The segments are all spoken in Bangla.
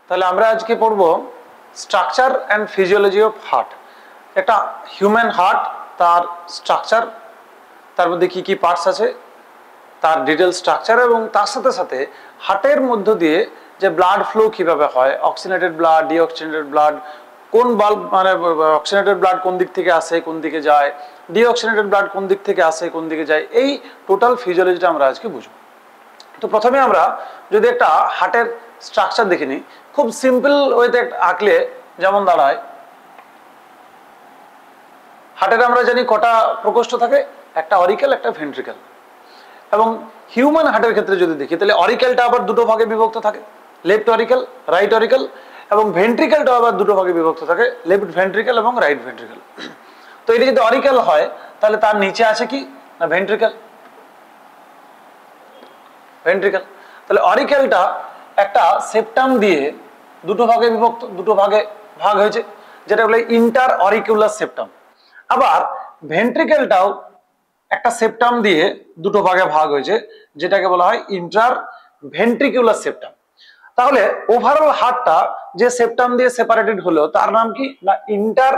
তাহলে আমরা আজকে পড়ব structure and physiology of heart. একটা হিউম্যান হার্ট, তার স্ট্রাকচার, তার মধ্যে কি কি পার্টস আছে, তার ডিটেল স্ট্রাকচার, এবং তার সাথে সাথে হার্টের মধ্য দিয়ে যে ব্লাড ফ্লো কিভাবে হয়, অক্সিজেনেটেড ব্লাড, ডিঅক্সিজেনেটেড ব্লাড, কোন বাল্ব মানে অক্সিজেনেটেড ব্লাড কোন দিক থেকে আসে কোন দিকে যায়, ডিঅক্সিজেনেটেড ব্লাড কোন দিক থেকে আসে কোন দিকে যায়, এই টোটাল ফিজিওলজিটা আমরা আজকে বুঝবো। তো প্রথমে আমরা যদি একটা হার্টের স্ট্রাকচার দেখে নিই, খুব সিম্পল ওয়েতে আঁকলে যেমন দাঁড়ায়, হার্টের আমরা জানি কটা প্রকোষ্ঠ থাকে, একটা অরিকেল একটা ভেন্ট্রিকেল। এবং হিউম্যান হার্টের ক্ষেত্রে যদি দেখি তাহলে অরিকেলটা আবার দুটো ভাগে বিভক্ত থাকে, লেফট অরিকেল, রাইট অরিকেল, এবং ভেন্ট্রিকেলটা আবার দুটো ভাগে বিভক্ত থাকে, লেফট ভেন্ট্রিকেল এবং রাইট ভেন্ট্রিকেল। তো এটা যদি অরিকেল হয় তাহলে তার নিচে আছে কি না ভেন্ট্রিকেল। ভেন্ট্রিকেল তাহলে অরিকেলটা একটা সেপ্টাম দিয়ে দুটো ভাগে বিভক্ত, দুটো ভাগে ভাগ হয়েছে, যেটা বলে ইন্টার অরিকুলার সেপ্টাম। আবার ভেন্ট্রিকেলটাও একটা সেপ্টাম দিয়ে দুটো ভাগে ভাগ হয়েছে, যেটাকে বলা হয় ইন্টার ভেন্ট্রিকুলার সেপ্টাম। তাহলে ওভারঅল হার্টটা যে সেপ্টাম দিয়ে সেপারেটেড হলো তার নাম কি না ইন্টার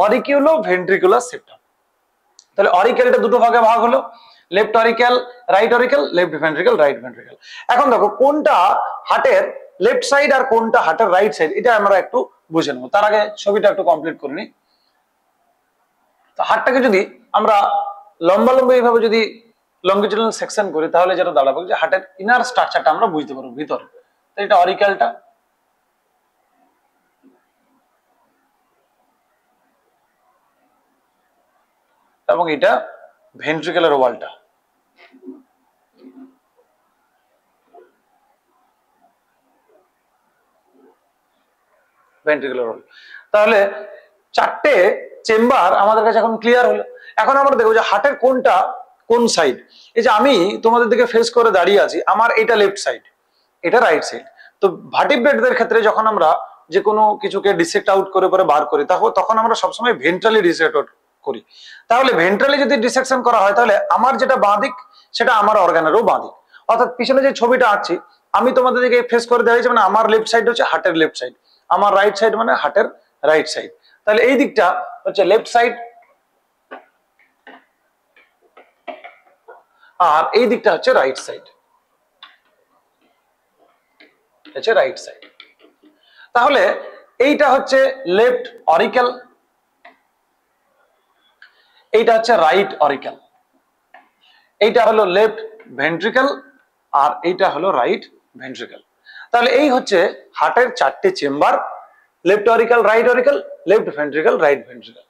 অরিকুলো ভেন্ট্রিকুলার সেপ্টাম। তাহলে অরিকেলটা দুটো ভাগে ভাগ হলো, left auricle, right auricle, left ventricle, right ventricle. এখন দেখো কোনটা হার্টের লেফট সাইড আর কোনটা হার্টের রাইট সাইড, এটা আমরা একটু বুঝে নেবো। তার আগে ছবিটা একটু কমপ্লিট করে নিই। তো হার্টটাকে যদি আমরা লম্বা লম্বা এইভাবে যদি লঙ্গিটিউডাল সেকশন করি তাহলে যেটা দাঁড়াবে যে হার্টের ইনার স্ট্রাকচারটা আমরা বুঝতে পারবো ভিতরে। তো এটা অরিকেলটা, এবং এটা ভেন্ট্রিকুলার ওয়ালটা। ভেন্ট্রিকুলার ওয়াল। তাহলে চারটে চেম্বার আমাদের কাছে এখন ক্লিয়ার হলো। এখন আমরা দেখবো যে হার্টের কোনটা কোন সাইড। এই যে আমি তোমাদের দিকে ফেস করে দাঁড়িয়ে আছি, আমার এটা লেফট সাইড, এটা রাইট সাইড। তো ভার্টিব্রেটদের ক্ষেত্রে যখন আমরা যে কোনো কিছুকে ডিসেক্ট আউট করে পরে বার করি, তখন আমরা সবসময় ভেন্ট্রালি ডিসেক্ট আউট করি। তাহলে ভেন্ট্রালি যদি ডিসেকশন করা হয় তাহলে আমার যেটা বাঁ দিক সেটা আমার অর্গানেরও বাঁ দিক। অর্থাৎ পিছনে যে ছবিটা আঁকছি আমি তোমাদের দিকে ফেস করে দাঁড়িয়েছি, মানে আমার লেফট সাইড হচ্ছে হার্টের লেফট সাইড, আমার রাইট সাইড মানে হার্টের রাইট সাইড। তাহলে এই দিকটা হচ্ছে লেফট সাইড, আর এই দিকটা হচ্ছে রাইট সাইড, হচ্ছে রাইট সাইড। তাহলে এইটা হচ্ছে লেফট অরিকেল, এইটা হচ্ছে রাইট অরিকেল, এইটা হলো লেফট ভেন্ট্রিকেল, আর এইটা হলো রাইট ভেন্ট্রিকেল। তাহলে এই হচ্ছে হার্টের চারটে chamber, left auricle, right auricle, left ventricle, right ventricle.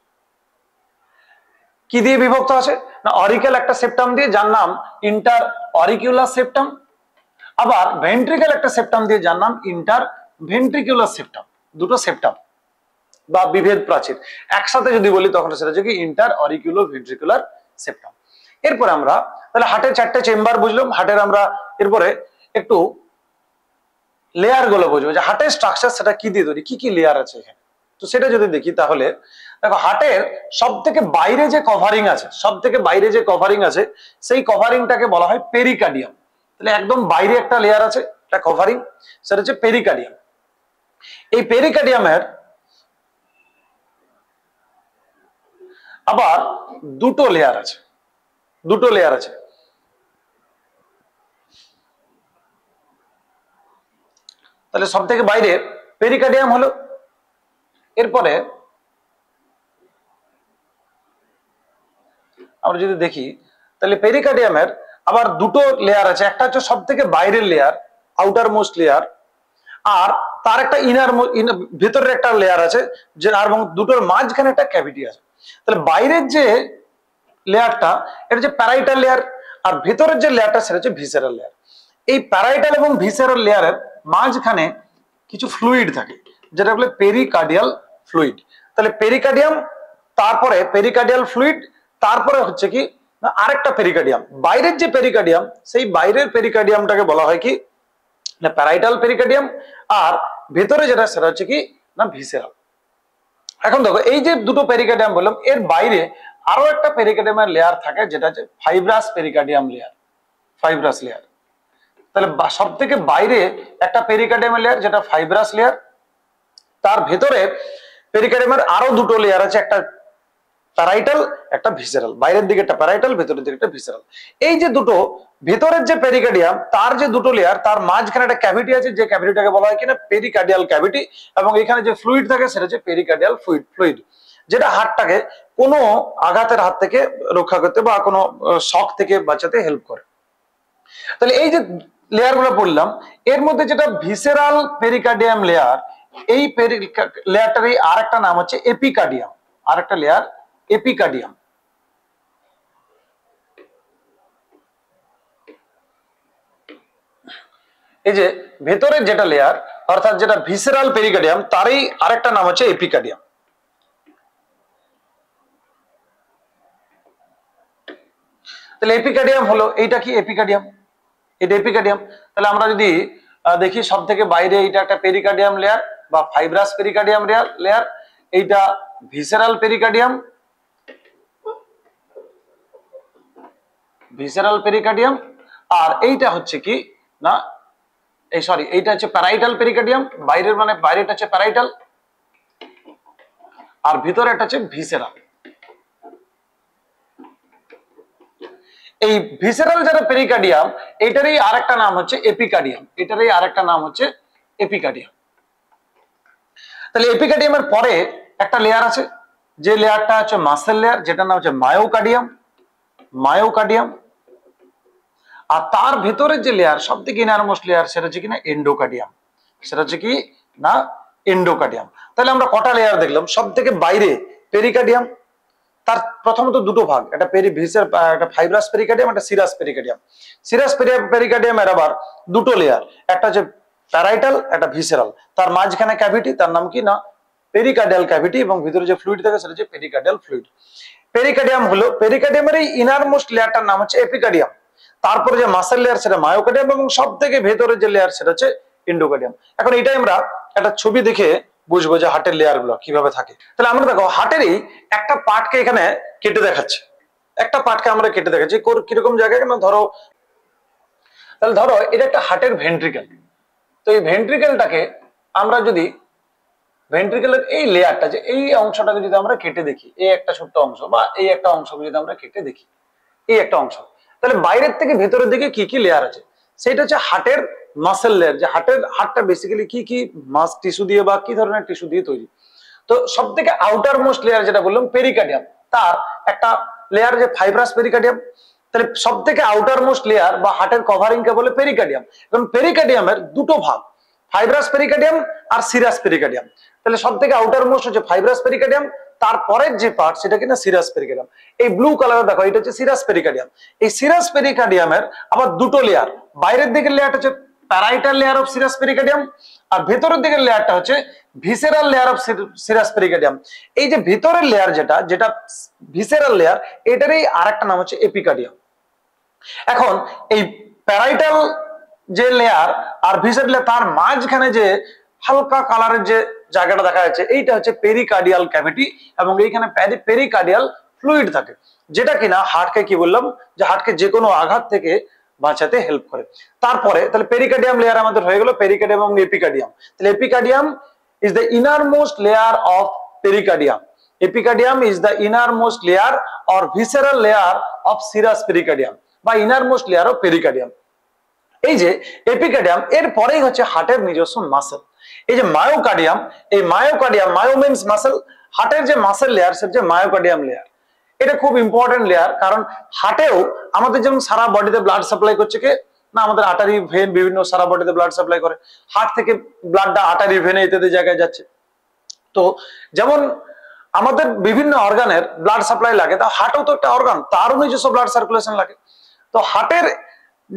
কি দিয়ে বিভক্ত আছে না অরিকেল একটা সেপ্টাম দিয়ে যার নাম ইন্টার অরিকুলার সেপ্টাম, আবার ভেন্ট্রিকেল একটা সেপ্টাম দিয়ে যার নাম ইন্টার ভেন্ট্রিকুলার সেপ্টাম। দুটো সেপ্টাম বা বিভেদ প্রাচীর একসাথে যদি বলি তখন সেটা হচ্ছে কি ইন্টার অরিকুলো ভেন্ট্রিকুলার সেপ্টাম। এরপরে আমরা তাহলে হার্টের চারটে চেম্বার বুঝলাম। হার্টের আমরা এরপরে একটু লেয়ার গুলো বুঝবো যে হার্টের স্ট্রাকচার সেটা কি দিয়ে তৈরি, কি কি লেয়ার আছে এখানে। তো সেটা যদি দেখি তাহলে দেখো হার্টের সব থেকে বাইরে যে কভারিং আছে, সব থেকে বাইরে যে কভারিং আছে সেই কভারিংটাকে বলা হয় পেরিকার্ডিয়াম। তাহলে একদম বাইরে একটা লেয়ার আছে, একটা কভারিং, সেটা হচ্ছে পেরিকার্ডিয়াম। এই পেরিকার্ডিয়ামের আবার দুটো লেয়ার আছে, দুটো লেয়ার আছে। তাহলে সব থেকে বাইরে পেরিকার্ডিয়াম হলো, এরপরে আমরা যদি দেখি তাহলে পেরিকার্ডিয়ামের আবার দুটো লেয়ার আছে, একটা হচ্ছে সব থেকে বাইরের লেয়ার, আউটার মোস্ট লেয়ার, আর তার একটা ইনার ভেতরের একটা লেয়ার আছে, যে আর দুটোর মাঝখানে একটা ক্যাভিটি আছে। তাহলে বাইরের যে লেয়ারটা এটা হচ্ছে প্যারাইটাল লেয়ার, আর ভেতরের যে লেয়ারটা সেটা হচ্ছে ভিসেরাল লেয়ার। এই প্যারাইটাল এবং ভিসেরাল লেয়ারের মাঝখানে কিছু ফ্লুইড থাকে যেটা বলে পেরিকার্ডিয়াল ফ্লুইড। তাহলে পেরিকার্ডিয়াম, তারপরে পেরিকার্ডিয়াল ফ্লুইড, তারপরে হচ্ছে কি না আরেকটা পেরিকার্ডিয়াম। বাইরের যে পেরিকার্ডিয়াম সেই বাইরের পেরিকার্ডিয়ামটাকে বলা হয় কি না প্যারাইটাল পেরিকার্ডিয়াম, আর ভেতরে যেটা সেটা হচ্ছে কি না ভিসেরাল। এখন দেখো এই যে দুটো পেরিকার্ডিয়াম বললাম, এর বাইরে আরো একটা পেরিকার্ডিয়ামের লেয়ার থাকে যেটা হচ্ছে fibrous pericardium layer, fibrous layer. তাহলে সব থেকে বাইরে একটা পেরিকার্ডিয়াম লেয়ার যেটা ফাইব্রাস লেয়ার, তার ভেতরে পেরিকার্ডিয়ামের আরো দুটো লেয়ার আছে, একটা প্যারাইটাল একটা ভিসেরাল। বাইরের দিকে একটা প্যারাইটাল, ভেতরের দিকে একটা ভিসেরাল। এই যে দুটো ভেতরের যে পেরিকার্ডিয়াম তার যে দুটো লেয়ার, তার মাঝখানে একটা ক্যাভিটি আছে, যে ক্যাভিটিটাকে বলা হয় কিনা পেরিকার্ডিয়াল ক্যাভিটি, এবং এখানে যে ফ্লুইড থাকে সেটা হচ্ছে পেরিকার্ডিয়াল ফ্লুইড, যেটা হার্টটাকে কোনো আঘাতের হাত থেকে রক্ষা করতে বা কোনো শক থেকে বাঁচাতে হেল্প করে। তাহলে এই যে লেয়ার গুলো বললাম, এর মধ্যে যেটা ভিসেরাল পেরিকার্ডিয়াম লেয়ার, এই লেয়ারটারই আর একটা নাম হচ্ছে এপিকার্ডিয়াম। আর একটা লেয়ার এপিকার্ডিয়াম। এই যে ভেতরের যেটা লেয়ার অর্থাৎ যেটা ভিসেরাল পেরিকার্ডিয়াম, তারই আরেকটা নাম হচ্ছে এপিকার্ডিয়াম। তাহলে এপিকার্ডিয়াম হলো, এইটা কি এপিকার্ডিয়াম, এটা এপিকার্ডিয়াম। তাহলে আমরা যদি দেখি সব থেকে বাইরে এইটা একটা পেরিকার্ডিয়াম লেয়ার বা ফাইব্রাস পেরিকার্ডিয়াম লেয়ার, এইটা ভিসেরাল পেরিকার্ডিয়াম, আর এইটা হচ্ছে কি না, এইটা হচ্ছে প্যারাইটাল পেরিকার্ডিয়াম। বাইরের মানে বাইরেটা হচ্ছে প্যারাইটাল, আর ভিতরে একটা হচ্ছে ভিসেরাল। এই ভিসেরাল যেটা পেরিকার্ডিয়াম, এটারই আরেকটা নাম হচ্ছে এপিকার্ডিয়াম। তাহলে এপিকার্ডিয়ামের পরে একটা লেয়ার আছে, যে লেয়ারটা হচ্ছে মাসেল লেয়ার, যেটার নাম হচ্ছে মায়োকার্ডিয়াম। আর তার ভেতরের যে লেয়ার সব থেকে ইনারমোস্ট লেয়ার, সেটা হচ্ছে কিনা এন্ডোকার্ডিয়াম। তাহলে আমরা কটা লেয়ার দেখলাম? সব থেকে বাইরে পেরিকার্ডিয়াম, তার প্রথমত দুটো ভাগ, একটা একটা ফাইব্রাস পেরিকার্ডিয়াম, একটা সিরাস পেরিকার্ডিয়াম। পেরিকার্ডিয়ামের আবার দুটো লেয়ার, একটা হচ্ছে প্যারাইটাল, একটা ভিসেরাল। তার মাঝখানে ক্যাভিটি, তার নাম কি না পেরিকার্ডিয়াল ক্যাভিটি, এবং ভিতরে যে ফ্লুইড থাকে সেটা হচ্ছে পেরিকার্ডিয়াল ফ্লুইড। পেরিকার্ডিয়াম হলো, পেরিকার্ডিয়ামের এই ইনারমোস্ট লেয়ারটার নাম হচ্ছে এপিকার্ডিয়াম। তারপরে যে মাসেল লেয়ার সেটা মায়োকার্ডিয়াম, এবং সব থেকে ভেতরে যে লেয়ার সেটা হচ্ছে এন্ডোকার্ডিয়াম। এখন এটাই আমরা একটা ছবি দেখে বুঝবো যে হার্টের লেয়ার গুলো কিভাবে থাকে। তাহলে আমরা দেখো হার্টেরই একটা পার্টকে এখানে কেটে দেখাচ্ছে, কিরকম জায়গায় না, ধরো এটা একটা হার্টের ভেন্ট্রিকেল। তো এই ভেন্ট্রিকেলটাকে আমরা যদি ভেন্ট্রিকেলের এই লেয়ারটা, যে এই অংশটাকে যদি আমরা কেটে দেখি, এই একটা ছোট্ট অংশ বা এই একটা অংশকে যদি আমরা কেটে দেখি, এই একটা অংশ, তাহলে বাইরের থেকে ভেতরের দিকে কি কি লেয়ার আছে, সেটা হচ্ছে হার্টের মাসেল লেয়ার। যে হার্টটা বেসিক্যালি কি মাস টিস্যু দিয়ে বা কি ধরনের টিস্যু দিয়ে তৈরি। তো সব থেকে আউটার মোস্ট লেয়ার যেটা বললাম পেরিকার্ডিয়াম, তার একটা লেয়ার যে ফাইব্রাস পেরিকার্ডিয়াম। তাহলে সব থেকে আউটার মোস্ট লেয়ার বা হার্টের কভারিং কে বলে পেরিকার্ডিয়াম। এবং পেরিকার্ডিয়ামের দুটো ভাগ, ফাইব্রাস পেরিকার্ডিয়াম আর সিরাস পেরিকার্ডিয়াম। তাহলে সব থেকে আউটার মোস্ট হচ্ছে ফাইব্রাস পেরিকার্ডিয়াম, তারপরের যে পার্ট সেটা কিনা সিরাস পেরিকার্ডিয়াম। এই ব্লু কালারে দেখো, এটা হচ্ছে সিরাস পেরিকার্ডিয়াম। এই সিরাস পেরিকার্ডিয়ামের আবার দুটো লেয়ার, বাইরের দিকের লেয়ারটা হচ্ছে parietal layer of serous pericardium, আর ভেতরের দিকের লেয়ারটা হচ্ছে visceral layer of serous pericardium. এই যে ভিতরের লেয়ার যেটা ভিসেরাল লেয়ার, এটারই আরেকটা নাম হচ্ছে এপিকার্ডিয়াম। এখন এই প্যারাইটাল যে লেয়ার আর ভিসেরাল লেয়ার, তার মাঝখানে যে হালকা কালারের যে জায়গাটা দেখা যাচ্ছে, এইটা হচ্ছে পেরিকার্ডিয়াল ক্যাভিটি, এবং এইখানে পেরিকার্ডিয়াল ফ্লুইড থাকে, যেটা কিনা হার্টকে কি বললাম, যে হার্টকে যে কোনো আঘাত থেকে বাঁচাতে হেল্প করে। তারপরে তাহলে পেরিকার্ডিয়াম লেয়ার আমাদের হয়ে গেল পেরিকার্ডিয়াম এবং এপিকার্ডিয়াম। তাহলে epicardium is the innermost layer of pericardium. Epicardium is the innermost layer or visceral layer of serous pericardium বা ইনারমোস্ট লেয়ার অফ পেরিকার্ডিয়াম। এই যে এপিকার্ডিয়াম, এর পরেই হচ্ছে হার্টের নিজস্ব মাসেল। এই যে মায়োকার্ডিয়াম, এই মায়ো মিন্স মাসেল, হার্টের যে মাসেল লেয়ার সেটা হচ্ছে মায়োকার্ডিয়াম লেয়ার। এটা খুব ইম্পর্টেন্ট লেয়ার, কারণ হার্টেও আমাদের যেমন সারা বডিতে ব্লাড সাপ্লাই করছে কে না, আমাদের আর্টারি ভেন বিভিন্ন সারা বডিতে ব্লাড সাপ্লাই করে, হার্ট থেকে ব্লাডটা আর্টারি ভেনে ইত্যাদি জায়গায় যাচ্ছে। তো যেমন আমাদের বিভিন্ন অর্গানের ব্লাড সাপ্লাই লাগে, তা হার্টও তো একটা অর্গান, তারও নিজস্ব ব্লাড সার্কুলেশন লাগে। তো হার্টের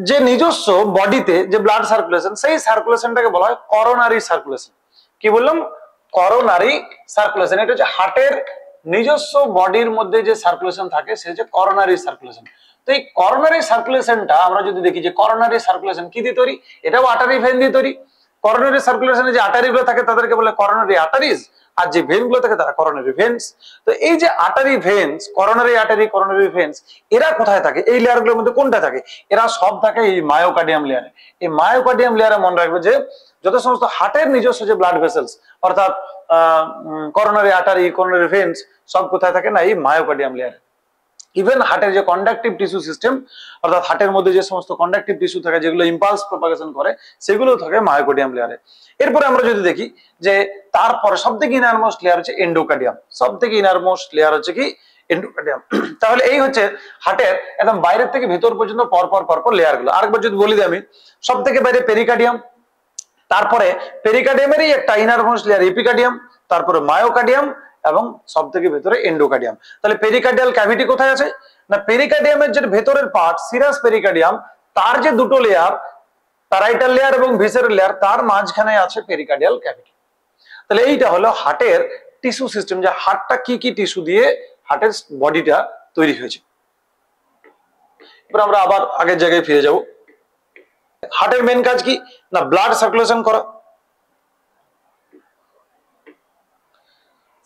যে নিজস্ব বডিতে যে ব্লাড সার্কুলেশন, সেই সার্কুলেশনটাকে বলা হয় করোনারি সার্কুলেশন। কি বললাম? Coronary circulation. এটা হচ্ছে হার্টের নিজস্ব বডির মধ্যে যে সার্কুলেশন থাকে, সে হচ্ছে করোনারি সার্কুলেশন। তো এই করোনারি সার্কুলেশনটা আমরা যদি দেখি যে করোনারি সার্কুলেশন কি দিয়ে তৈরি, এটাও আর্টারি ভেন দিয়ে তৈরি। করোনারি সার্কুলেশনে যে আর্টারি গুলো থাকে তাদেরকে বলে করোনারি আর্টারিজ, আর যে ভেন গুলো থাকে তারা করোনারি ভেন্স। তো এই যে artery veins, coronary artery, coronary veins, এরা কোথায় থাকে? এই লেয়ার গুলোর মধ্যে কোনটা থাকে? এরা সব থাকে এই মায়োকার্ডিয়াম লেয়ারে। এই মায়োকার্ডিয়াম লেয়ারে মনে রাখবে যে যত সমস্ত হার্টের নিজস্ব যে ব্লাড ভেসেলস, অর্থাৎ করোনারি আর্টারি, করোনারি ভেন্স, সব কোথায় থাকে না? এই মায়োকার্ডিয়াম লেয়ারে। ইভেন হার্টের যে কন্ডাকটিভ টিস্যু সিস্টেম, অর্থাৎ হার্টের মধ্যে যে সমস্ত কন্ডাকটিভ টিস্যু থাকে যেগুলো ইম্পালস প্রপাগেশন করে, সেগুলো থাকে মায়োকার্ডিয়াম লেয়ারে। এরপরে আমরা যদি দেখি যে তারপরে সব থেকে ইনারমোস্ট লেয়ার হচ্ছে এন্ডোকার্ডিয়াম। সব থেকে ইনারমোস্ট লেয়ার হচ্ছে কি? এন্ডোকার্ডিয়াম। তাহলে এই হচ্ছে হার্টের একদম বাইরের থেকে ভেতর পর্যন্ত পরপর লেয়ার গুলো। আরেকবার যদি বলি আমি, সব থেকে বাইরে পেরিকার্ডিয়াম, তারপরে পেরিকার্ডিয়ামেরই একটা ইনারমোস্ট লেয়ার এপিকার্ডিয়াম, তারপরে মায়োকার্ডিয়াম, এবং সব থেকে ভেতরে এন্ডোকার্ডিয়াম। তাহলে পেরিকার্ডিয়াল ক্যাভিটি কোথায় আছে না? পেরিকার্ডিয়ামের যে ভেতরের পার্ট সিরাস পেরিকার্ডিয়াম, তার যে দুটো লেয়ার, প্যারাইটাল লেয়ার এবং ভিসারাল লেয়ার, তার মাঝখানে আছে পেরিকার্ডিয়াল ক্যাভিটি। তাহলে এইটা হলো হার্টের টিস্যু সিস্টেম, যে হার্টটা কি কি টিস্যু দিয়ে হার্টের বডিটা তৈরি হয়েছে। এবার আমরা আবার আগের জায়গায় ফিরে যাব। হার্টের মেন কাজ কি না? ব্লাড সার্কুলেশন করা।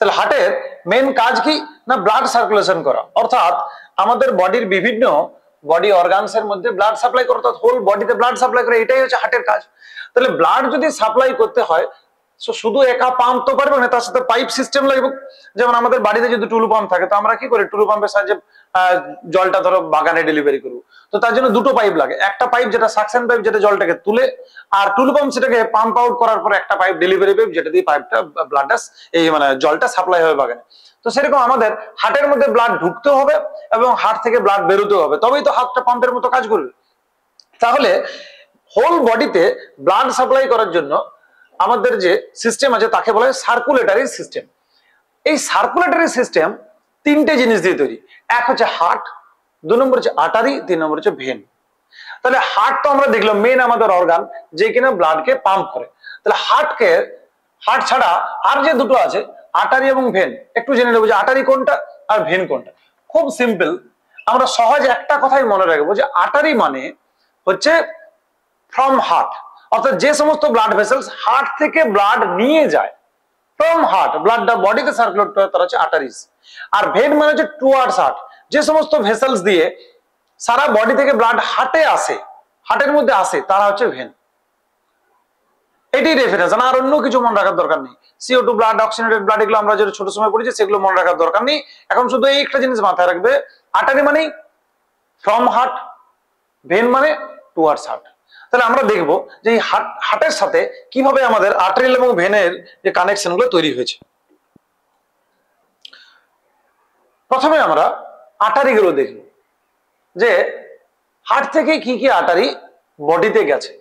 তাহলে হার্টের মেন কাজ কি না? ব্লাড সার্কুলেশন করা, অর্থাৎ আমাদের বডির বিভিন্ন বডি অর্গানস এর মধ্যে ব্লাড সাপ্লাই করা, অর্থাৎ হোল বডিতে ব্লাড সাপ্লাই করা, এটাই হচ্ছে হার্টের কাজ। তাহলে ব্লাড যদি সাপ্লাই করতে হয়, শুধু একা পাম্প তো পারবে না, তার সাথে পাইপ সিস্টেম লাগবে। যেমন আমাদের বাড়িতে যদি টুলু পাম্প থাকে, তো আমরা কি করি? টুলু পাম্পের সাহায্যে জলটা ধরো বাগানে ডেলিভারি করবো, তো তার জন্য দুটো পাইপ লাগে। একটা পাইপ যেটা সাকশন পাইপ, যেটা জলটাকে তুলে, আর টুলু পাম্প সেটাকে পাম্প আউট করার পর একটা পাইপ ডেলিভারি পাইপ, যেটা দিয়ে পাইপটা ব্লাডটা এই মানে জলটা সাপ্লাই হবে বাগানে। তো সেরকম আমাদের হার্টের মধ্যে ব্লাড ঢুকতে হবে এবং হার্ট থেকে ব্লাড বেরোতে হবে, তবেই তো হার্টটা পাম্পের মতো কাজ করবে। তাহলে হোল বডিতে ব্লাড সাপ্লাই করার জন্য আমাদের যে সিস্টেম আছে তাকে বলা হয় সার্কুলেটরি সিস্টেম। এই সার্কুলেটরি সিস্টেম তিনটে জিনিস দিয়ে তৈরি। এক হচ্ছে হার্ট, 2 নম্বর হচ্ছে আর্টারি, 3 নম্বর হচ্ছে ভেন। তাহলে হার্ট তো আমরা দেখলাম মেন আমাদের অর্গান, যে কিনা ব্লাডকে পাম্প করে। তাহলে হার্ট ছাড়া আর যে দুটো আছে আর্টারি এবং ভেন, একটু জেনে নেবো যে আর্টারি কোনটা আর ভেন কোনটা। খুব সিম্পল, আমরা সহজ একটা কথাই মনে রাখবো যে আর্টারি মানে হচ্ছে ফ্রম হার্ট, অর্থাৎ যে সমস্ত ব্লাড ভেসেলস হার্ট থেকে ব্লাড নিয়ে যায়, ফ্রম হার্ট ব্লাডটা বডিতে সার্কুলেট করে, তারা হচ্ছে আর্টারিজ। আর ভেন মানে হচ্ছে টুয়ার্ডস হার্ট, যে সমস্ত ভেসেলস দিয়ে সারা বডি থেকে ব্লাড হার্টে আসে, হার্টের মধ্যে আসে, তারা হচ্ছে ভেন। এটাই রেফারেন্স, আর অন্য কিছু মনে রাখার দরকার নেই। CO2 ব্লাড, অক্সিজেনেটেড ব্লাড, এগুলো আমরা যেটা ছোট সময় পড়েছি সেগুলো মনে রাখার দরকার নেই। এখন শুধু এই একটা জিনিস মাথায় রাখবে, আর্টারি মানে ফ্রম হার্ট, ভেন মানে টুয়ার্ডস হার্ট। তাহলে আমরা দেখবো যে এই হার্টের সাথে কিভাবে আমাদের আর্টারিয়াল এবং ভেনের যে কানেকশন গুলো তৈরি হয়েছে। প্রথমে আমরা আর্টারি গুলো দেখব, যে হার্ট থেকে কি কি আর্টারি বডিতে গেছে।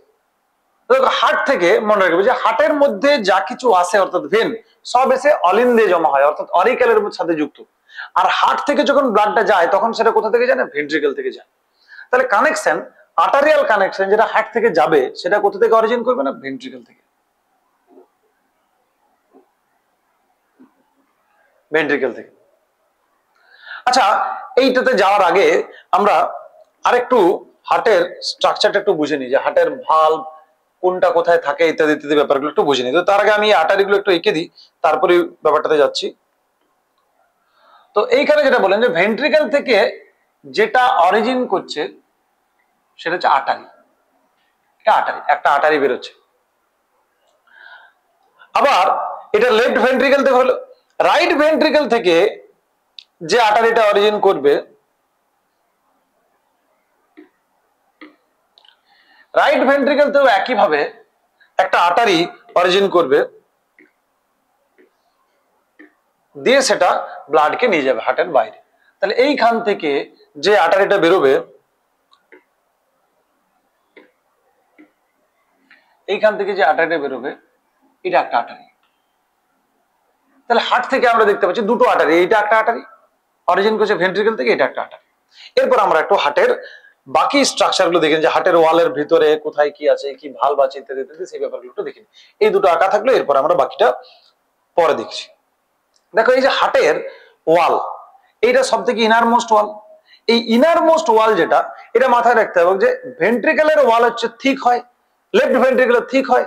হার্ট থেকে মনে রাখবে যে হার্টের মধ্যে যা কিছু আসে, অর্থাৎ ভেন, সব এসে অলিন্দে জমা হয়, অর্থাৎ অরিক্যালের সাথে যুক্ত। আর হার্ট থেকে যখন ব্লাডটা যায় তখন সেটা কোথা থেকে যায় না? ভেন্ট্রিকেল থেকে যায়। তাহলে কানেকশন, আর্টারিয়াল কানেকশন যেটা হার্ট থেকে যাবে, সেটা কোথা থেকে অরিজিন করবে না? ভেন্ট্রিকেল থেকে, ভেন্ট্রিকেল থেকে। আচ্ছা, এইটাতে যাওয়ার আগে আমরা আরেকটু হার্টের স্ট্রাকচারটা একটু বুঝে নিই, যে হার্টের ভালভ কোনটা কোথায় থাকে ইত্যাদি ইত্যাদি ব্যাপারগুলো একটু বুঝে নিই। তো তার আগে আমি আর্টারি গুলো একটু এঁকে দিই, তারপরে ব্যাপারটাতে যাচ্ছি। তো এইখানে যেটা বলেন যে ভেন্ট্রিকেল থেকে যেটা অরিজিন করছে সেটা হচ্ছে আর্টারি। এটা আর্টারি, একটা আর্টারি বেরোচ্ছে। আবার এটা লেফট ভেন্ট্রিকেল থেকে হলো, রাইট ভেন্ট্রিকেল থেকে যে আর্টারিটা অরিজিন করবে, রাইট ভেন্ট্রিকেল থেকেও একইভাবে একটা আর্টারি অরিজিন করবে, দিয়ে সেটা ব্লাডকে নিয়ে যাবে হার্টের বাইরে। তাহলে এইখান থেকে যে আর্টারিটা বেরোবে, এইখান থেকে যে আর্টারিটা বেরোবে, এটা একটা আর্টারি। তাহলে হার্ট থেকে আমরা দেখতে পাচ্ছি দুটো আর্টারি, এইটা একটা আর্টারি অরিজিন করছে ভেন্ট্রিকেল থেকে, এটা একটা আর্টারি। এরপর আমরা একটু হার্টের বাকি স্ট্রাকচার গুলো দেখি, যে হার্টের ওয়ালের ভিতরে কোথায় কি আছে, কি ভালভ আছে ইত্যাদি ইত্যাদি, সেই ব্যাপারগুলো একটু দেখি। এই দুটো আঁকা থাকলো, এরপর আমরা বাকিটা পরে দেখছি। দেখো এই যে হার্টের ওয়াল, এইটা সব থেকে ইনারমোস্ট ওয়াল। এই ইনারমোস্ট ওয়াল যেটা, এটা মাথায় রাখতে হবে যে ভেন্ট্রিকেলের ওয়াল হচ্ছে থিক হয়, লেফট ভেন্ট্রিকেলের থিক হয়,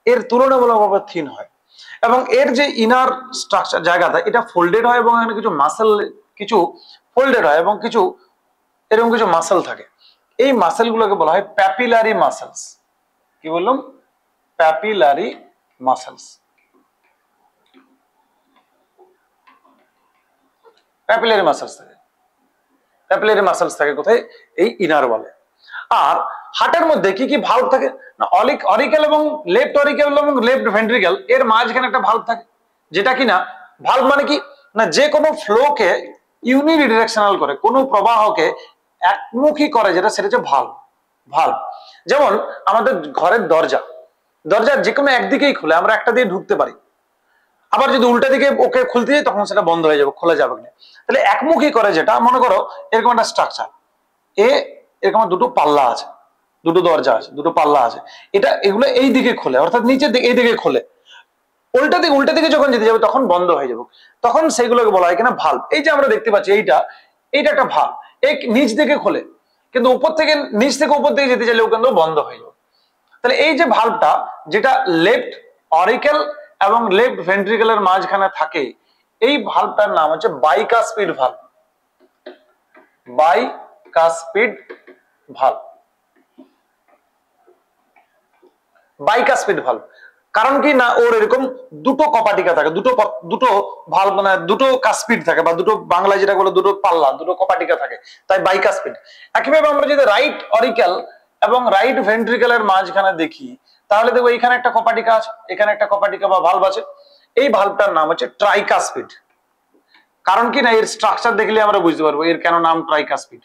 এর তুলনামূলকভাবে থিন হয়। এবং এর যে ইনার স্ট্রাকচার জায়গাটা এটা ফোল্ডেড হয় এবং এখানে কিছু মাসেল কিছু ফোল্ডেড হয় এবং কিছু এরকম কিছু মাসেল থাকে। এই মাসেল গুলোকে বলা হয় প্যাপিলারি মাসেলস। কি বললাম? Papillary muscles. প্যাপিলারি মাসেলস থাকে, প্যাপিলারি মাসেলস থাকে কোথায়? এই ইনার ওয়ালে। আর হার্টের মধ্যে কি কি ভালভ থাকে না, অরিকেল এবং লেফট অরিকেল এবং লেফট ভেন্ট্রিকেল এর মাঝখানে একটা ভালভ থাকে, যেটা কিনা ভালভ মানে কি না যে কোনো ফ্লোকে ইউনিডিরেকশনাল করে, কোনো প্রবাহকে একমুখী করে, যেটা সেটা হচ্ছে ভালভ। ভালভ যেমন আমাদের ঘরের দরজা যে কোনো একদিকেই খুলে, আমরা একটা দিয়ে ঢুকতে পারি, আবার যদি উল্টা দিকে ওকে খুলতে যাই তখন সেটা বন্ধ হয়ে যাবে, খোলা যাবে না। তাহলে একমুখী করে যেটা, মনে করো এরকম একটা স্ট্রাকচার এরকম দুটো পাল্লা আছে, দুটো দরজা আছে, দুটো পাল্লা আছে, এগুলো এই দিকে খোলে, অর্থাৎ নিচের দিকে এই দিকে খোলে, উল্টা দিকে যখন যেতে যাবে তখন বন্ধ হয়ে যাবে, তখন সেইগুলোকে বলা হয় কিনা ভালভ। এই যে আমরা দেখতে পাচ্ছি এইটা একটা ভালভ, নিচ দিকে খোলে, কিন্তু নিচ থেকে উপর দিকে যেতে চাইলেও কিন্তু বন্ধ হয়ে যাবে। তাহলে এই যে ভালভটা, যেটা লেফট অরিকেল এবং লেফট ভেন্ট্রিকেলের মাঝখানে থাকে, এই ভালভটার নাম হচ্ছে bicuspid valve. Bicuspid valve, bicuspid valve. কারণ কি না, ওর এরকম দুটো কপাটিকা থাকে, দুটো ভালভ মানে দুটো কাসপিড থাকে, বা দুটো বাংলায় যেটা বলে দুটো পাল্লা, দুটো কপাটিকা থাকে, তাই বাইকাসপিড। একইভাবে আমরা যদি রাইট অরিকেল এবং রাইট ভেন্ট্রিকেলের মাঝখানে দেখি, তাহলে দেখবো এখানে একটা কপাটিকা আছে, এখানে একটা কপাটিকা বা ভালভ আছে। এই ভালভটার নাম হচ্ছে ট্রাইকাসপিড। কারণ কি না, এর স্ট্রাকচার দেখলে আমরা বুঝতে পারবো এর কেন নাম ট্রাইকাসপিড।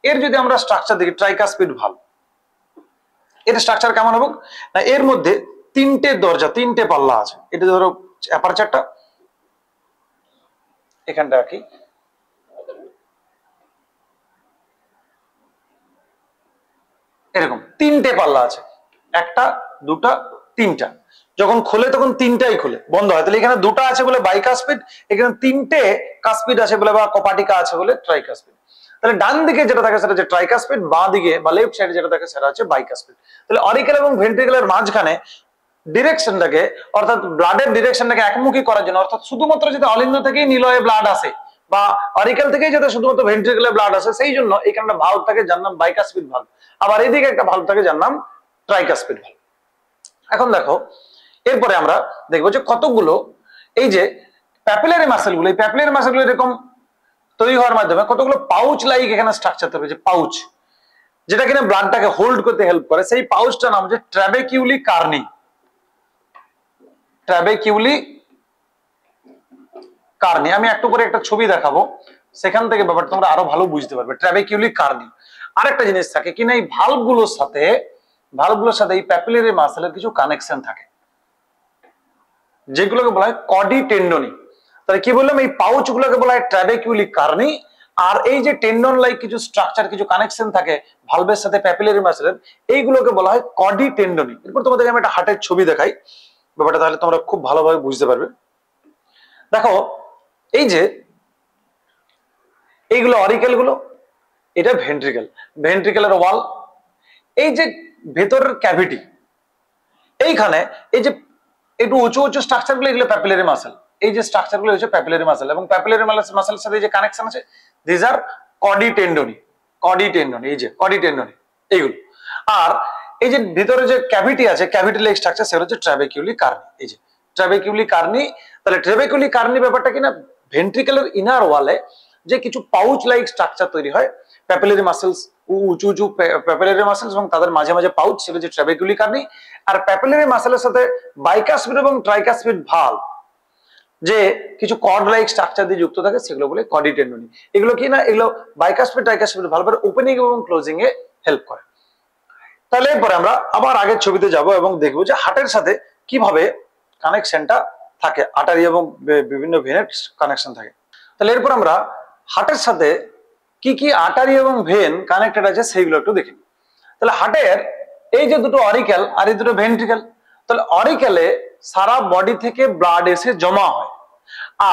এর যদি আমরা স্ট্রাকচার দেখি, ট্রাইকাসপিড ভালভ এর স্ট্রাকচার কেমন হবে না, এর মধ্যে তিনটে দরজা, তিনটে পাল্লা আছে। এটা ধরো অ্যাপারচারটা এখানটা কি, এরকম তিনটে পাল্লা আছে, একটা দুটা তিনটা, যখন খোলে তখন তিনটাই খোলে, বন্ধ হয়। তাহলে এখানে দুটো আছে বলে বাইকাসপিড, এখানে তিনটে কাসপিড আছে বলে বা কপাটিকা আছে বলে ট্রাইকাসপিড। তাহলে ডান দিকে যেটা থাকে সেটা হচ্ছে ট্রাইকাসপিড, বাঁ দিকে বা লেফট সাইডে যেটা থাকে সেটা হচ্ছে বাইকাসপিড। তাহলে অরিকেল এবং ভেন্ট্রিকেলের মাঝখানে ডিরেকশনটাকে, অর্থাৎ ব্লাডের ডিরেকশনটাকে একমুখী করার জন্য, অর্থাৎ শুধুমাত্র যদি অলিন্দ থেকেই নিলয়ে ব্লাড আসে বা অরিকেল থেকেই যাতে শুধুমাত্র ভেন্ট্রিকেলে ব্লাড আসে, সেই জন্য এখানে ভালভ থাকে যার নাম বাইকাসপিড ভালভ। আবার এদিকে একটা ভালভ থাকে যার নাম ট্রাইকাসপিড ভালভ। এখন দেখো, এরপরে আমরা দেখবো যে কতগুলো এই যে প্যাপিলারি মাসেলগুলো, এই প্যাপিলারি মাসেলগুলো এরকম তৈরি হওয়ার মাধ্যমে কতগুলো পাউচ লাইক এখানে স্ট্রাকচার তৈরি হয়েছে, পাউচ, যেটা কিনা ব্লাডটাকে হোল্ড করতে হেল্প করে। সেই পাউচটার নাম হচ্ছে ট্রাবেকিউলি কার্নি। ট্রাবেকিউলি কার্নি, আমি একটু করে একটা ছবি দেখাবো, সেখান থেকে ব্যাপারটা তোমরা আরো ভালো বুঝতে পারবে। ট্রাবেকিউলি কার্নি। আরেকটা জিনিস থাকে কিনা, এই ভালভগুলোর সাথে এই প্যাপিলারি মাসেলের কিছু কানেকশন থাকে, যেগুলোকে বলা হয় কডি টেন্ডনি। তাহলে কি বললাম, এই পাউচ গুলোকে বলা হয় ট্রাবেকিউলি কার্নি, আর এই যে টেন্ডন লাইক কিছু স্ট্রাকচার, কিছু কানেকশন থাকে ভালভের সাথে প্যাপিলারি মাসেলের, এইগুলোকে বলা হয় কডি টেন্ডনি। এরপর তোমাদেরকে আমি একটা হার্টের ছবি দেখাই ব্যাপারটা, তাহলে তোমরা খুব ভালোভাবে বুঝতে পারবে। দেখো, এই যে এইগুলো অরিকেল গুলো, এটা ভেন্ট্রিকেলের ওয়াল, এই যে ভেতরের ক্যাভিটি, এইখানে এই যে একটু উঁচু উঁচু স্ট্রাকচার গুলো, এগুলো প্যাপিলারি মাসেল। এই যে স্ট্রাকচার গুলো হচ্ছে প্যাপিলারি মাসেল, এবং প্যাপিলারি মাসেলের সাথে যে কানেকশন আছে, দিস আর কডি টেন্ডনি। এই যে কডি টেন্ডনি এইগুলো। আর এই যে ভিতরে যে ক্যাভিটি আছে, ক্যাভিটি লাইক স্ট্রাকচার, সেটা হচ্ছে ট্রাবেকিউলি কার্নি। এই যে ট্রাবেকিউলি কার্নি। তাহলে ট্রাবেকিউলি কার্নি ব্যাপারটা কিনা, ভেন্ট্রিকেলের ইনার ওয়ালে যে কিছু পাউচ লাইক স্ট্রাকচার তৈরি হয়, প্যাপিলারি মাসেলস, উঁচু উঁচু প্যাপিলারি মাসেলস এবং তাদের মাঝে মাঝে পাউচ, সেটা হচ্ছে ট্রাবেকিউলি কার্নি। আর প্যাপিলারি মাসেলের সাথে বাইকাসপিড এবং ট্রাইকাসপিড ভালভ, যে কিছু কর্ড লাইক স্ট্রাকচার দিয়ে যুক্ত থাকে, সেগুলো বলে কডি টেন্ডনি। এগুলো কি না, এগুলো বাইকাসপিড ট্রাইকাসপিড ভালভের ওপেনিং এবং ক্লোজিং এ হেল্প করে। তাহলে এরপরে আমরা আবার আগের ছবিতে যাব এবং দেখবো যে হার্টের সাথে কিভাবে কানেকশনটা থাকে, আর্টারি এবং বিভিন্ন ভেনের কানেকশন থাকে। তাহলে এরপর আমরা হার্টের সাথে কি কি আর্টারি এবং ভেন কানেক্টেড আছে সেইগুলো একটু দেখি। তাহলে হার্টের এই যে দুটো অরিকেল আর এই দুটো ভেন্ট্রিকেল, তাহলে অরিকেলে সারা বডি থেকে ব্লাড এসে জমা হয়,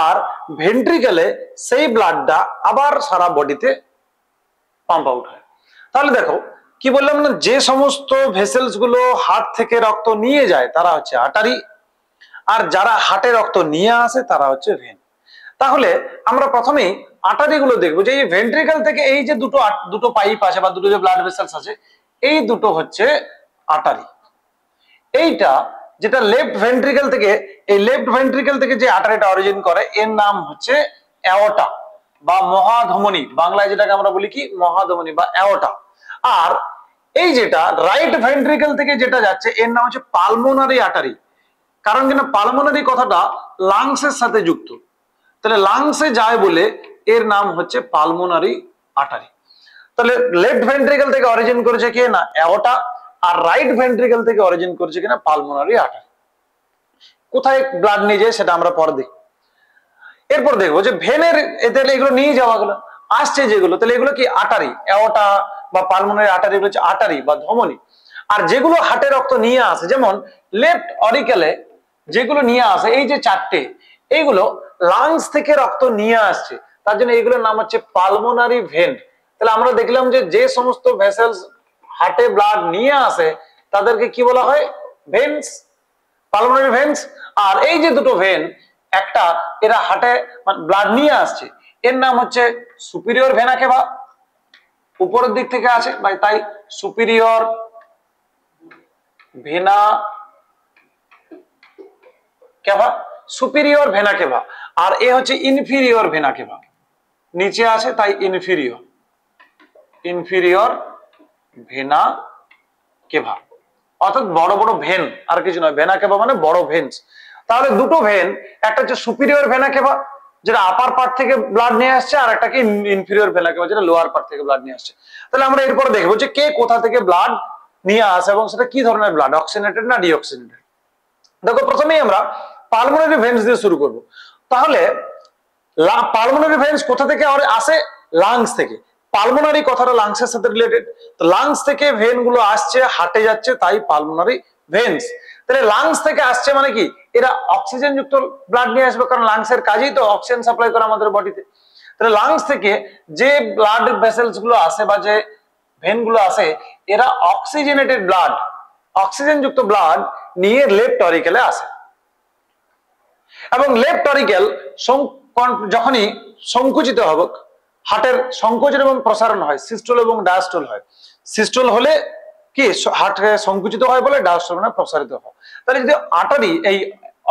আর ভেন্ট্রিকেলে সেই ব্লাডটা আবার সারা বডিতে পাম্প আউট হয়। তাহলে দেখো কি বললাম না, যে সমস্ত ভেসেলস গুলো হার্ট থেকে রক্ত নিয়ে যায় তারা হচ্ছে আর্টারি, আর যারা হার্টে রক্ত নিয়ে আসে তারা হচ্ছে ভেন। তাহলে আমরা প্রথমেই আর্টারি গুলো দেখবো যে এই ভেন্ট্রিকল থেকে এই যে দুটো পাইপ আছে বা দুটো যে ব্লাড ভেসেলস আছে, এই দুটো হচ্ছে আর্টারি। এইটা যেটা লেফট ভেন্ট্রিকল থেকে, এই লেফট ভেন্ট্রিকল থেকে যে আর্টারিটা অরিজিন করে এর নাম হচ্ছে অ্যাওর্টা বা মহাধমনী, বাংলায় যেটাকে আমরা বলি কি মহাধমনী বা অ্যাওর্টা। আর এই যেটা রাইট ভেন্ট্রিকল থেকে যেটা যাচ্ছে এর নাম হচ্ছে পালমোনারি আর্টারি। কারণ কিনা পালমোনারি কথাটা লাংসের সাথে যুক্ত, তাহলে লাংসে যায় বলে এর নাম হচ্ছে পালমোনারি আর্টারি। তাহলে লেফট ভেন্ট্রিকল থেকে অরিজিন করেছে কি না অ্যাওর্টা, আর রাইট ভেন্ট্রিকল থেকে অরিজিন করেছে কিনা পালমোনারি আর্টারি। কোথায় ব্লাড নিয়ে যায় সেটা আমরা পরে দেখব। এরপর দেখবো যে ভেনের তাহলে এগুলো নিয়ে যাওয়া গুলো আসছে যেগুলো, তাহলে এগুলো কি আর্টারি, অ্যাওর্টা বা পালমোনারি আর্টারি হচ্ছে আর্টারি বা ধমনী। আর যেগুলো হার্টে রক্ত নিয়ে আসে, যেমন লেফট অরিকেলে যেগুলো নিয়ে আসে এই যে চারটে, এইগুলো লাংস থেকে রক্ত নিয়ে আসছে, তার জন্য এইগুলোর নাম হচ্ছে পালমোনারি ভেন। তাহলে আমরা দেখলাম যে যে সমস্ত ভেসেলস হার্টে ব্লাড নিয়ে আসে তাদেরকে কি বলা হয়, ভেন্স, পালমোনারি ভেন্স। আর এই যে দুটো ভেন, একটা এরা হার্টে ব্লাড নিয়ে আসছে এর নাম হচ্ছে সুপিরিয়র ভেনা কেভা, উপরের দিক থেকে আছে তাই সুপিরিয়র ভেনা কেভা, সুপিরিয়র ভেনা কেভা। আর এ হচ্ছে ইনফিরিয়র ভেনা কেভা, নিচে আছে তাই ইনফিরিয়র, ইনফিরিয়র ভেনা কেভা, অর্থাৎ বড় বড় ভেন, আর কিছু নয়। ভেনা কেভা মানে বড় ভেন্স। তাহলে দুটো ভেন, একটা হচ্ছে সুপিরিয়র ভেনা কেভা যেটা আপার পার্ট থেকে ব্লাড নিয়ে আসছে, আর একটা কি ইনফিরিয়র ভেনা কেভা যেটা লোয়ার পার্ট থেকে ব্লাড নিয়ে আসছে। তাহলে আমরা এরপর দেখবো যে কে কোথা থেকে ব্লাড নিয়ে আসে এবং সেটা কি ধরনের ব্লাড, অক্সিজেনেটেড না ডিঅক্সিজেনেটেড। দেখো প্রথমেই আমরা পালমোনারি ভেন্স দিয়ে শুরু করব। তাহলে পালমোনারি ভেন্স কোথা থেকে আসে, লাংস থেকে। পালমোনারি কথাটা লাংসের সাথে রিলেটেড, তো লাংস থেকে ভেন গুলো আসছে হার্টে যাচ্ছে, তাই পালমোনারি ভেন্স। তাহলে লাংস থেকে আসছে মানে কি এরা অক্সিজেন যুক্ত ব্লাড নিয়ে আসবে, কারণ লাংসের কাজই তো অক্সিজেন সাপ্লাই করা আমাদের বডিতে। তাহলে লাংস থেকে যে ব্লাড ভেসেলস গুলো আসে বা যে ভেন গুলো আসে এরা অক্সিজেনেটেড ব্লাড, অক্সিজেন যুক্ত ব্লাড নিয়ে লেফট অরিকেলে আসে। এবং লেফট অরিকেল যখনই সংকুচিত হবে, হার্টের সংকোচন এবং প্রসারণ হয়, সিস্টোল এবং ডায়াস্টোল হয়। সিস্টোল হলে কি হার্ট সংকুচিত হয় বলে, ডায়াস্টোল মানে প্রসারিত হয়। তাহলে যদি আর্টারি এই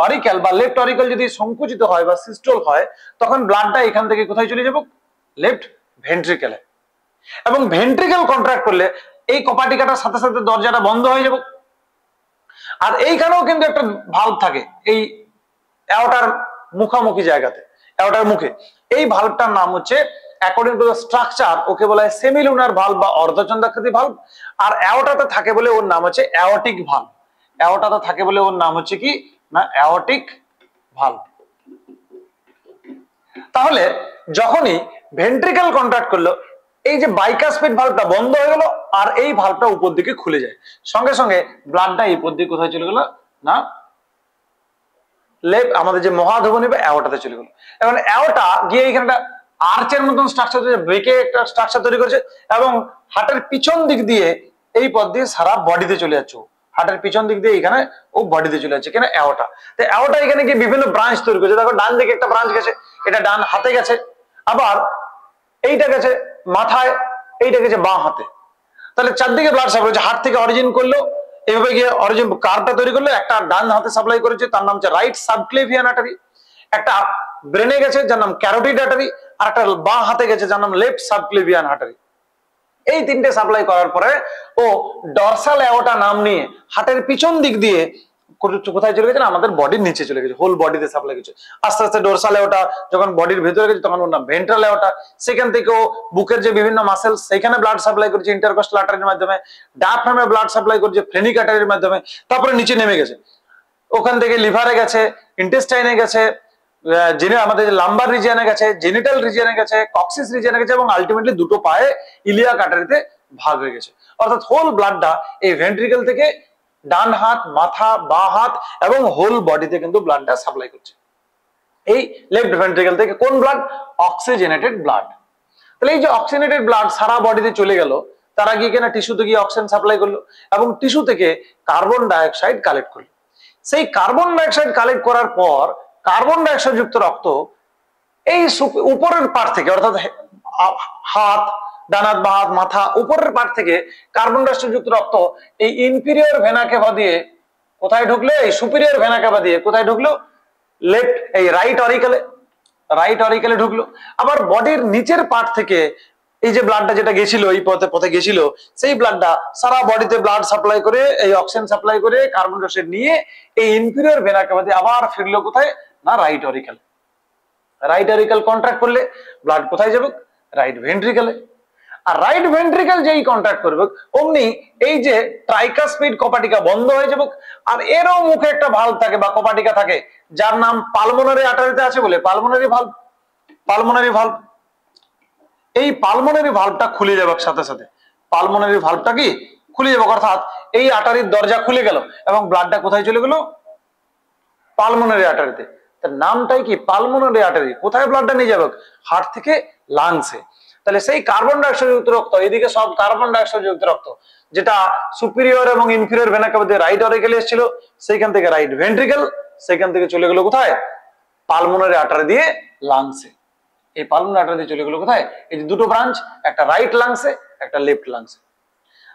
অরিকেল বা লেফট অরিকেল যদি সংকুচিত হয় বা সিস্টোল হয়, তখন ব্লাডটা এখান থেকে কোথায় চলে যাব, লেফট ভেন্ট্রিকেলে। এবং ভেন্ট্রিকেল কন্ট্রাক্ট করলে এই কপাটিকাটার সাথে সাথে দরজাটা বন্ধ হয়ে যাব। আর এইখানেও কিন্তু একটা ভালভ থাকে এই অ্যাওর্টার মুখামুখি জায়গাতে, অ্যাওর্টার মুখে। এই ভালভটার নাম হচ্ছে অ্যাকর্ডিং টু দ্য স্ট্রাকচার ওকে বলা হয় সেমিলুনার ভালভ বা অর্ধচন্দ্রাকৃতি ভালভ। আর অ্যাওর্টাতে থাকে বলে ওর নাম হচ্ছে অ্যাওর্টিক ভালভ। অ্যাওর্টাতে থাকে বলে ওর নাম হচ্ছে কি না অ্যাওর্টিক ভালভ। তাহলে যখনই ভেন্ট্রিকেল কন্ট্রাক্ট করলো, এই যে বাইকাসপিড ভালভটা বন্ধ হয়ে গেল আর এই ভালভটা উপর দিকে খুলে যায়, সঙ্গে সঙ্গে ব্লাডটা এই উপর দিকে কোথায় চলে গেল না আমাদের যে মহাধমনী বা অ্যাওর্টাতে চলে গেল। এখন অ্যাওর্টা গিয়ে এখানে একটা আর্চের মতন স্ট্রাকচার তৈরি, ব্রেকে একটা স্ট্রাকচার তৈরি করেছে এবং হার্টের পিছন দিক দিয়ে এই পথ দিয়ে সারা বডিতে চলে যাচ্ছে। হার্টের পিছন দিক দিয়ে এখানে ও বডিতে চলে যাচ্ছে, কেন অ্যাওর্টা। তো অ্যাওর্টা এখানে গিয়ে বিভিন্ন ব্রাঞ্চ তৈরি করেছে। দেখো ডান দিকে একটা ব্রাঞ্চ গেছে, এটা ডান হাতে গেছে, আবার এইটা গেছে মাথায়, এইটা গেছে বাঁ হাতে। তাহলে চারদিকে ব্লাড সাপ্লাই হচ্ছে, হার্ট থেকে অরিজিন করলো, এইভাবে গিয়ে অরিজিন কার্ভটা তৈরি করলো, একটা ডান হাতে সাপ্লাই করেছে তার নাম হচ্ছে রাইট সাবক্লেভিয়ান আর্টারি, একটা ব্রেনে গেছে যার নাম ক্যারোটিড আর্টারি, আর একটা বাঁ হাতে গেছে যার নাম লেফট সাবক্লেভিয়ান আর্টারি। এই তিনটে সাপ্লাই করার পরে ও ডরসাল অ্যাওর্টা নাম নিয়ে হার্টের পিছন দিক দিয়ে কোথায় চলে গেছে, আমাদের বডির নিচে চলে গেছে, হোল বডিতে সাপ্লাই গেছে। আস্তে আস্তে ডোরসাল অ্যাওর্টা যখন বডির ভেতরে গেছে তখন ওর নাম ভেন্ট্রাল অ্যাওর্টা। সেখান থেকে ও বুকের যে বিভিন্ন মাসেল সেখানে ব্লাড সাপ্লাই করেছে ইন্টারকস্টাল আর্টারির মাধ্যমে, ডায়াফ্রামে ব্লাড সাপ্লাই করেছে ফ্রেনিক আর্টারির মাধ্যমে, তারপরে নিচে নেমে গেছে, ওখান থেকে লিভারে গেছে, ইন্টেস্টাইনে গেছে, আমাদের লাম্বার রিজিয়নে গেছে, জেনিটাল রিজিয়নে গেছে, কক্সিস রিজিয়নে গেছে, এবং আলটিমেটলি দুটো পায়ে ইলিয়াক আর্টারিতে ভাগ হয়ে গেছে। অর্থাৎ হোল ব্লাডটা এই ভেন্ট্রিকেল থেকে ডান হাত, মাথা, বাঁ হাত এবং হোল বডিতে কিন্তু ব্লাডটা সাপ্লাই করছে। এই লেফট ভেন্ট্রিকেল থেকে কোন ব্লাড, অক্সিজেনেটেড ব্লাড। তাহলে এই যে অক্সিজেনেটেড ব্লাড সারা বডিতে চলে গেল, তারা গিয়ে কিনা টিস্যুতে গিয়ে অক্সিজেন সাপ্লাই করলো এবং টিস্যু থেকে কার্বন ডাইঅক্সাইড কালেক্ট করলো। সেই কার্বন ডাইঅক্সাইড কালেক্ট করার পর কার্বন ডাইঅক্সাইড যুক্ত রক্ত এই উপরের পার্ট থেকে, অর্থাৎ হাত, ডান হাত বা হাত, মাথা, উপরের পার্ট থেকে কার্বন ডাইঅক্সাইড যুক্ত রক্ত এই ইনফিরিয়র ভেনা কেভা দিয়ে কোথায় ঢুকলো? এই সুপিরিয়র ভেনা কেভা দিয়ে কোথায় ঢুকলো? লেফট, এই রাইট অরিকেলে ঢুকলো। আবার বডির নিচের পার্ট থেকে এই যে ব্লাডটা যেটা গেছিল, এই পথে গেছিল, সেই ব্লাডটা সারা বডিতে ব্লাড সাপ্লাই করে, এই অক্সিজেন সাপ্লাই করে কার্বন ডাইঅক্সাইড নিয়ে এই ইনফিরিয়র ভেনা কেভা দিয়ে আবার ফিরলো কোথায়? না right oracle. Right oracle contract করলে ব্লাড কোথায় যাবে? রাইট ভেন্ট্রিকেলে। আর রাইট ভেন্ট্রিকেল যেই কন্ট্রাক্ট করবে অমনি এই যে ট্রাইকাসপিড কপাটিকা বন্ধ হয়ে যাবে। আর এরও মুখে একটা ভালভ থাকে বা কপাটিকা থাকে যার নাম পালমোনারি আর্টারিতে আছে বলে পালমোনারি ভালভ। এই পালমোনারি ভালভটা খুলে যাবে সাথে সাথে। পালমোনারি ভালভটা কি খুলে যাবে, অর্থাৎ এই আর্টারির দরজা খুলে গেল এবং ব্লাডটা কোথায় চলে গেল? পালমোনারি আর্টারিতে। তার নামটাই কি? Pulmonary artery. কোথায় ব্লাডটা নিয়ে যাবে? হার্ট থেকে লাংসে। তাহলে সেই কার্বন ডাইঅক্সাইড যুক্ত রক্ত, এদিকে সব কার্বন ডাইঅক্সাইড যুক্ত রক্ত যেটা সুপিরিয়র এবং ইনফিরিয়র ভেনা কেভা দিয়ে রাইট অরিকেলে এসেছিল, সেইখান থেকে রাইট ভেন্ট্রিকেল, সেখান থেকে চলে গেল কোথায়? পালমোনারি আর্টারি দিয়ে লাংসে। এই পালমোনারি আর্টারি দিয়ে চলে গেল কোথায়? এই যে দুটো ব্রাঞ্চ, একটা রাইট লাংসে, একটা লেফট লাংসে।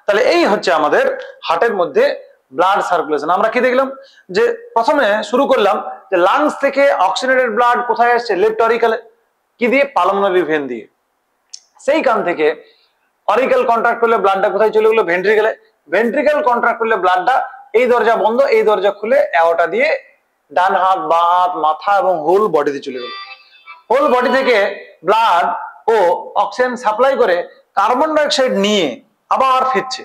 তাহলে এই হচ্ছে আমাদের হার্টের মধ্যে ব্লাড সার্কুলেশন। আমরা কি দেখলাম? যে প্রথমে শুরু করলাম যে লাংস থেকে অক্সিজেনেটেড ব্লাড কোথায় আসছে? লেফট অরিকেলে। কি দিয়ে? পালমোনারি ভেন দিয়ে। সেইখান থেকে অরিকেল কন্ট্রাক্ট করলে ব্লাডটা কোথায় চলে গেলো? ভেন্ট্রিকেলে। ভেন্ট্রিকেল কন্ট্রাক্ট করলে ব্লাডটা, এই দরজা বন্ধ, এই দরজা খুলে অ্যাওর্টা দিয়ে ডান হাত, বাঁ হাত, মাথা এবং হোল বডিতে চলে গেল। হোল বডি থেকে ব্লাড ও অক্সিজেন সাপ্লাই করে কার্বন ডাইঅক্সাইড নিয়ে আবার ফিরছে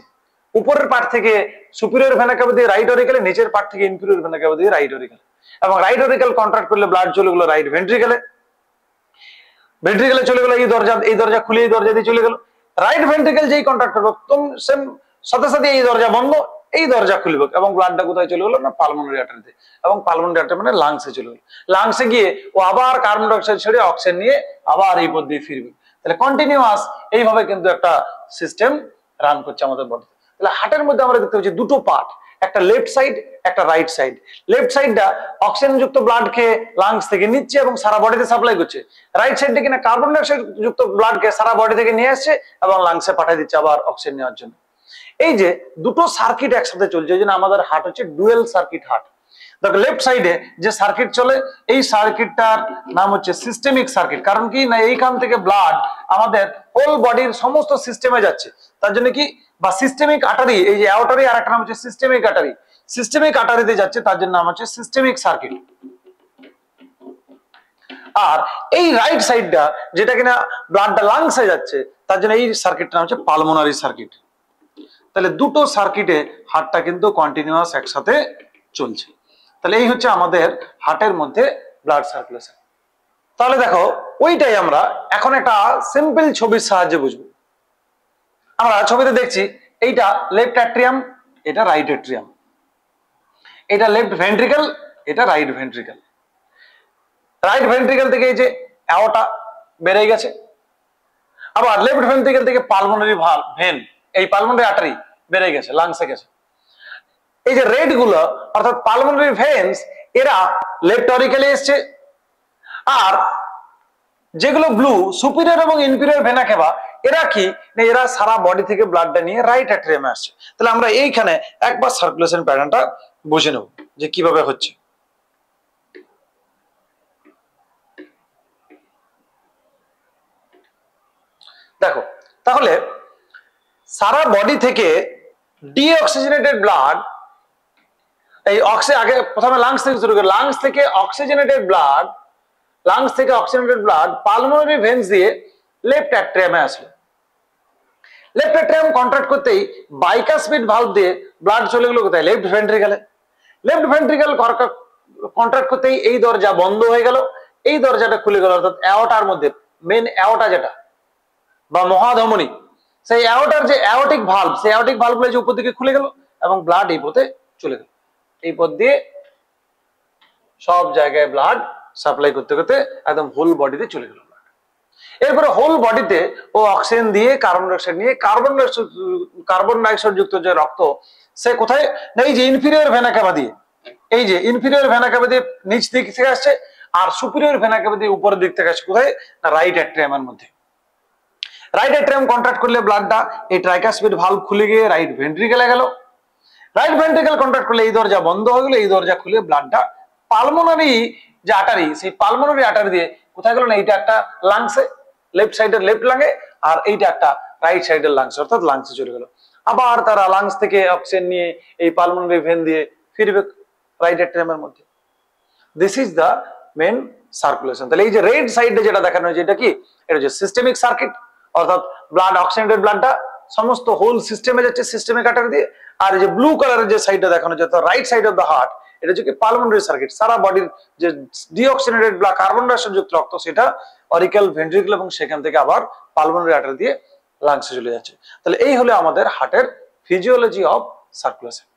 উপরের পার্ট থেকে সুপিরিয়র ভেনা কেভা দিয়ে রাইট অরিকেলে, নিচের পার্ট থেকে ইনফিরিয়র ভেনা কেভা দিয়ে রাইট অরিকেলে। এবং রাইট অরিকেল কন্ট্রাক্ট করলে ব্লাড চলে গেল রাইট ভেন্ট্রিকেলে। ভেন্ট্রিকেলে চলে গেল, এই দরজা খুলে এই দরজা দিয়ে চলে গেল। রাইট ভেন্ট্রিকেল যেই কন্ট্রাক্ট করবে সেম সাথে সাথে এই দরজা বন্ধ, এই দরজা খুলবে এবং ব্লাডটা কোথায় চলে গেলো? না পালমোনারি আর্টারিতে। এবং পালমোনারি আর্টারি মানে লাংসে চলে গেল। লাংসে গিয়ে ও আবার কার্বন ডাইঅক্সাইড ছেড়ে অক্সিজেন নিয়ে আবার এই পথ দিয়ে ফিরবে। তাহলে কন্টিনিউয়াস এইভাবে কিন্তু একটা সিস্টেম রান করছে আমাদের বডিতে। তাহলে হার্টের মধ্যে আমরা দেখতে পাচ্ছি দুটো পার্ট, একটা লেফট সাইড, একটা রাইট সাইড। লেফট সাইডটা অক্সিজেন যুক্ত ব্লাড খেয়ে লাংস থেকে নিচ্ছে এবং সারা বডিতে সাপ্লাই করছে। রাইট সাইডটা কিনা কার্বন ডাইঅক্সাইড যুক্ত ব্লাড কে সারা বডি থেকে নিয়ে আসছে এবং লাংসে পাঠিয়ে দিচ্ছে আবার অক্সিজেন নেওয়ার জন্য। এই যে দুটো সার্কিট একসাথে চলছে, এই জন্য আমাদের হার্ট হচ্ছে ডুয়েল সার্কিট হার্ট। দেখো লেফট সাইডে যে সার্কিট চলে, এই সার্কিটটার নাম হচ্ছে সিস্টেমিক সার্কিট। কারণ কি না, এইখান থেকে ব্লাড আমাদের হোল বডির সমস্ত সিস্টেমে যাচ্ছে। তার জন্য কি, বা সিস্টেমিক আর্টারি, এই যে অ্যাওর্টারি আর একটা নাম হচ্ছে সিস্টেমিক আর্টারি। সিস্টেমিক আর্টারিতে যাচ্ছে, তার জন্য নাম হচ্ছে সিস্টেমিক সার্কিট। আর এই রাইট সাইডটা যেটা কিনা ব্লাডটা লাংসে যাচ্ছে, তার জন্য এই সার্কিটটা নাম হচ্ছে পালমোনারি সার্কিট। তাহলে দুটো সার্কিটে হার্টটা কিন্তু কন্টিনিউয়াস একসাথে চলছে। তাহলে এই হচ্ছে আমাদের হার্টের মধ্যে ব্লাড সার্কুলেশন। তাহলে দেখো, ওইটাই আমরা এখন একটা সিম্পল ছবির সাহায্যে বুঝবো। আমরা ছবিতে দেখছি এইটা লেফট অ্যাট্রিয়াম, এটা রাইট অ্যাট্রিয়াম, এটা লেফট ভেন্ট্রিকেল, এটা রাইট ভেন্ট্রিকেল। রাইট ভেন্ট্রিকেল থেকে এই যে অ্যাওর্টা বেড়ে গেছে, আবার লেফট ভেন্ট্রিকেল থেকে পালমোনারি ভেন, এই পালমোনারি আর্টারি বেড়ে গেছে, লাংসে গেছে। এই যে রেড গুলো অর্থাৎ পালমোনারি ভেন্স, এরা লেফট অরিকেলে এসছে। আর যেগুলো ব্লু, সুপিরিয়র এবং ইনফিরিয়র ভেনা কেভা, এরা কি, এরা সারা বডি থেকে ব্লাডটা নিয়ে রাইট অ্যাট্রিয়ামে আসছে। তাহলে আমরা এইখানে একবার সার্কুলেশন প্যাটার্নটা বুঝে নেব যে কিভাবে হচ্ছে। দেখো, তাহলে সারা বডি থেকে ডিঅক্সিজেনেটেড ব্লাড, এই আগে প্রথমে লাংস থেকে শুরু করে, লাংস থেকে অক্সিজেনেটেড ব্লাড পালমোনারি ভেন্স দিয়ে লেফট অ্যাট্রিয়ামে আসলো। লেফট অ্যাট্রিয়াম কন্ট্রাক্ট করতেই বাইকাসপিড ভালভ দিয়ে ব্লাড চলে গেল কোথায়? লেফট ভেন্ট্রিকেলে। লেফট ভেন্ট্রিকেল কন্ট্রাক্ট করতেই এই দরজা বন্ধ হয়ে গেল, এই দরজাটা খুলে গেল, অর্থাৎ অ্যাওর্টার মধ্যে মেন অ্যাওর্টা যেটা বা মহাধমনী, সেই অ্যাওর্টার যে অ্যাওর্টিক ভালভ, সেই অ্যাওর্টিক ভালভগুলো যে উপর দিকে খুলে গেল এবং ব্লাড এই পথে চলে গেল। এই পথ দিয়ে সব জায়গায় ব্লাড সাপ্লাই করতে করতে একদম হোল বডিতে চলে গেল। এরপরে হোল বডিতে ও অক্সিজেন দিয়ে কার্বন ডাইঅক্সাইড নিয়ে কার্বন ডাইঅক্সাইড যুক্ত যে রক্ত, সে কোথায়? এই যে ইনফিরিয়র ভেনা কেভা দিয়ে এই যে ইনফিরিয়র ভেনা ক্যাভা দিয়ে নিচ দিক থেকে আসছে, আর সুপিরিয়র ভেনা ক্যাভা দিয়ে উপরের দিক থেকে আসছে কোথায় না রাইট অ্যাট্রিয়ামের মধ্যে। রাইট অ্যাট্রিয়াম কন্ট্রাক্ট করলে ব্লাডটা এই ট্রাইকাসপিড ভালভ খুলে গিয়ে রাইট ভেন্ট্রিকেলে গেল। রাইট ভেন্ট্রিকেল কন্ট্রাক্ট করলে এই দরজা বন্ধ হয়ে গেল, এই দরজা খুলে ব্লাডটা পালমোনারি যে আটারি, সেই পালমোনারি আটারি দিয়ে কোথায় গেল না এইটা একটা লাংসে, লেফট সাইডের লেফট লাংয়ে, আর এইটা একটা রাইট সাইডের লাংস, অর্থাৎ লাংসে চলে গেল। আবার তারা লাংস থেকে অক্সিজেন নিয়ে এই পালমোনারি ভেন দিয়ে ফিরবে রাইট অ্যাট্রিয়ামের মধ্যে। This is the main circulation. তাহলে এই যে রেড সাইডে যেটা দেখানো হয়েছে এটা কি, এটা হচ্ছে সিস্টেমিক সার্কিট, অর্থাৎ ব্লাড অক্সিজেনেটেড ব্লাডটা সমস্ত হোল সিস্টেমে যাচ্ছে সিস্টেমিক আর্টারি দিয়ে। আর এই যে ব্লু কালারের যে সাইডটা দেখানো হচ্ছে right side of the heart, এটা হচ্ছে কি পালমোনারি সার্কিট, সারা বডির যে ডিঅক্সিজেনেটেড ব্লাড কার্বন ডাইঅক্সাইড যুক্ত রক্ত সেটা অরিকেল ভেন্ট্রিকেল এবং সেখান থেকে আবার পালমোনারি আর্টারি দিয়ে লাংসে চলে যাচ্ছে। তাহলে এই হলো আমাদের হার্টের ফিজিওলজি অফ সার্কুলেশন।